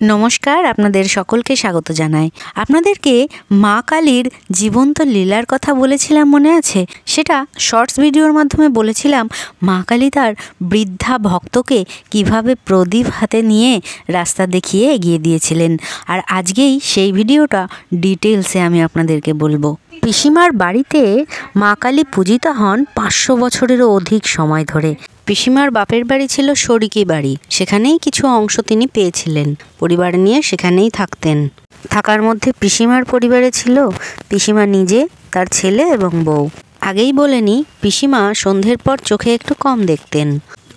নমস্কার, আপনাদের সকলকে স্বাগত জানাই। আপনাদেরকে মা কালীর জীবন্ত লীলার কথা বলেছিলাম, মনে আছে? সেটা শর্টস ভিডিওর মাধ্যমে বলেছিলাম মা কালী তার বৃদ্ধা ভক্তকে কিভাবে প্রদীপ হাতে নিয়ে রাস্তা দেখিয়ে এগিয়ে দিয়েছিলেন। আর আজকেই সেই ভিডিওটা ডিটেলসে আমি আপনাদেরকে বলবো। পিসিমার বাড়িতে মা কালী পূজিত হন 500 বছরেরও অধিক সময় ধরে। পিসিমার বাপের বাড়ি ছিল শরিকি বাড়ি, সেখানেই কিছু অংশ তিনি পেয়েছিলেন। পরিবার নিয়ে সেখানেই থাকতেন। থাকার মধ্যে পিসিমার পরিবারে ছিল পিসিমা নিজে, তার ছেলে এবং বউ। আগেই বলে নিই, পিসিমা সন্ধ্যের পর চোখে একটু কম দেখতেন,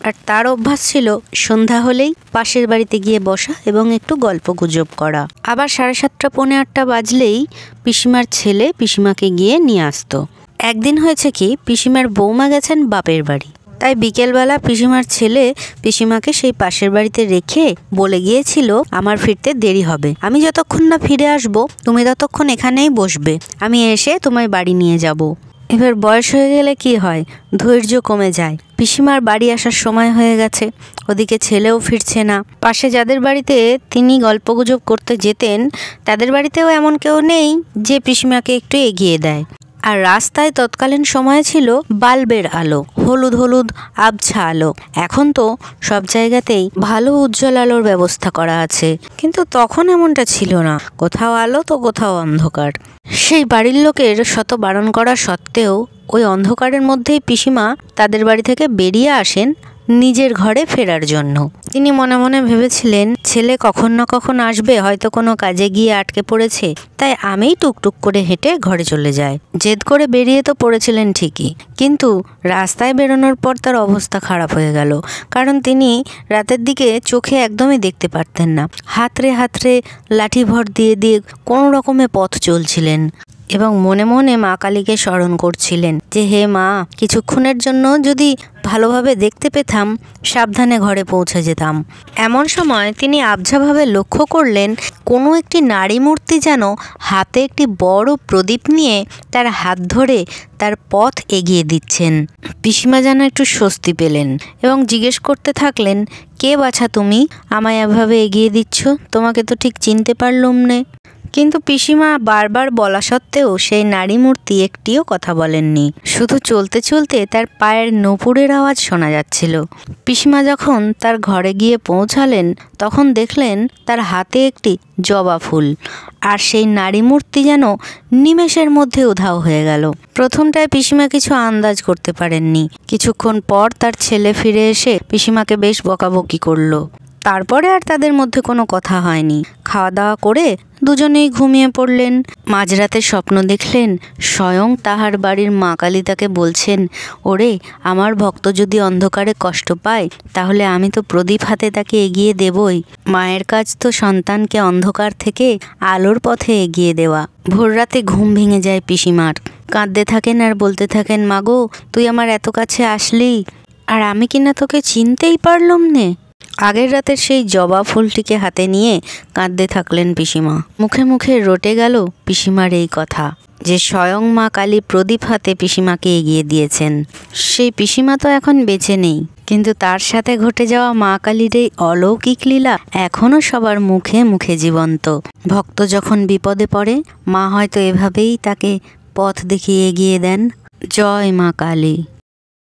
আর তার অভ্যাস ছিল সন্ধ্যা হলেই পাশের বাড়িতে গিয়ে বসা এবং একটু গল্প গুজব করা। আবার 7:30 পৌনে 8টা বাজলেই পিসিমার ছেলে পিসিমাকে গিয়ে নিয়ে আসতো। একদিন হয়েছে কি, পিসিমার বৌমা গেছেন বাপের বাড়ি, তাই বিকেলবেলা পিসিমার ছেলে পিসিমাকে সেই পাশের বাড়িতে রেখে বলে গিয়েছিল, আমার ফিরতে দেরি হবে, আমি যতক্ষণ না ফিরে আসব তুমি ততক্ষণ এখানেই বসবে, আমি এসে তোমায় বাড়ি নিয়ে যাব। এবার বয়স হয়ে গেলে কি হয়, ধৈর্য কমে যায়। পিসিমার বাড়ি আসার সময় হয়ে গেছে, ওদিকে ছেলেও ফিরছে না। পাশে যাদের বাড়িতে তিনি গল্পগুজব করতে যেতেন তাদের বাড়িতেও এমন কেউ নেই যে পিসিমাকে একটু এগিয়ে দেয়। আর রাস্তায় তৎকালীন সময় ছিল বাল্বের আলো, হলুদ হলুদ আবছা আলো। এখন তো সব জায়গাতেই ভালো উজ্জ্বল আলোর ব্যবস্থা করা আছে, কিন্তু তখন এমনটা ছিল না। কোথাও আলো তো কোথাও অন্ধকার। সেই বাড়ির লোকের শত বারণ করা সত্ত্বেও ওই অন্ধকারের মধ্যেই পিসিমা তাদের বাড়ি থেকে বেরিয়ে আসেন নিজের ঘরে ফেরার জন্য। তিনি মনে মনে ভেবেছিলেন, ছেলে কখন না কখন আসবে, হয়তো কোনো কাজে গিয়ে আটকে পড়েছে, তাই আমিই টুকটুক করে হেঁটে ঘরে চলে যাই। জেদ করে বেরিয়ে তো পড়েছিলেন ঠিকই, কিন্তু রাস্তায় বেরোনোর পর তার অবস্থা খারাপ হয়ে গেল। কারণ তিনি রাতের দিকে চোখে একদমই দেখতে পারতেন না। হাতড়ে হাতড়ে লাঠি ভর দিয়ে দিয়ে কোনো রকমে পথ চলছিলেন এবং মনে মনে মা কালীকে স্মরণ করছিলেন যে, হে মা, কিছুক্ষণের জন্য যদি ভালোভাবে দেখতে পেতাম, সাবধানে ঘরে পৌঁছে যেতাম। এমন সময় তিনি আবঝাভাবে লক্ষ্য করলেন, কোনো একটি নারী মূর্তি যেন হাতে একটি বড় প্রদীপ নিয়ে তার হাত ধরে তার পথ এগিয়ে দিচ্ছেন। পিসিমা যেন একটু স্বস্তি পেলেন এবং জিজ্ঞেস করতে থাকলেন, কে বাছা তুমি, আমায় এভাবে এগিয়ে দিচ্ছ? তোমাকে তো ঠিক চিনতে পারলুম নে। কিন্তু পিসিমা বারবার বলা সত্ত্বেও সেই নারী মূর্তি একটিও কথা বলেননি। শুধু চলতে চলতে তার পায়ের নূপুরের আওয়াজ শোনা যাচ্ছিল। পিসিমা যখন তার ঘরে গিয়ে পৌঁছালেন তখন দেখলেন তার হাতে একটি জবা ফুল, আর সেই নারী মূর্তি যেন নিমেষের মধ্যে উধাও হয়ে গেল। প্রথমটায় পিসিমা কিছু আন্দাজ করতে পারেননি। কিছুক্ষণ পর তার ছেলে ফিরে এসে পিসিমাকে বেশ বকাবকি করলো। তারপরে আর তাদের মধ্যে কোনো কথা হয়নি। খাওয়া দাওয়া করে দুজনেই ঘুমিয়ে পড়লেন। মাঝরাতে স্বপ্ন দেখলেন স্বয়ং তাহার বাড়ির মা কালী তাকে বলছেন, ওরে, আমার ভক্ত যদি অন্ধকারে কষ্ট পায় তাহলে আমি তো প্রদীপ হাতে তাকে এগিয়ে দেবই। মায়ের কাজ তো সন্তানকে অন্ধকার থেকে আলোর পথে এগিয়ে দেওয়া। ভোররাতে ঘুম ভেঙে যায় পিসিমার। কাঁদতে থাকেন আর বলতে থাকেন, মাগো, তুই আমার এত কাছে আসলি, আর আমি কিনা তোকে চিনতেই পারলুম নে। আগের রাতের সেই জবা ফুলটিকে হাতে নিয়ে কাঁদতে থাকলেন পিসিমা। মুখে মুখে রটে গেল পিসিমার এই কথা যে স্বয়ং মা কালী প্রদীপ হাতে পিসিমাকে এগিয়ে দিয়েছেন। সেই পিসিমা তো এখন বেঁচে নেই, কিন্তু তার সাথে ঘটে যাওয়া মা কালীর এই অলৌকিক লীলা এখনো সবার মুখে মুখে জীবন্ত। ভক্ত যখন বিপদে পড়ে, মা হয়তো এভাবেই তাকে পথ দেখিয়ে এগিয়ে দেন। জয় মা কালী।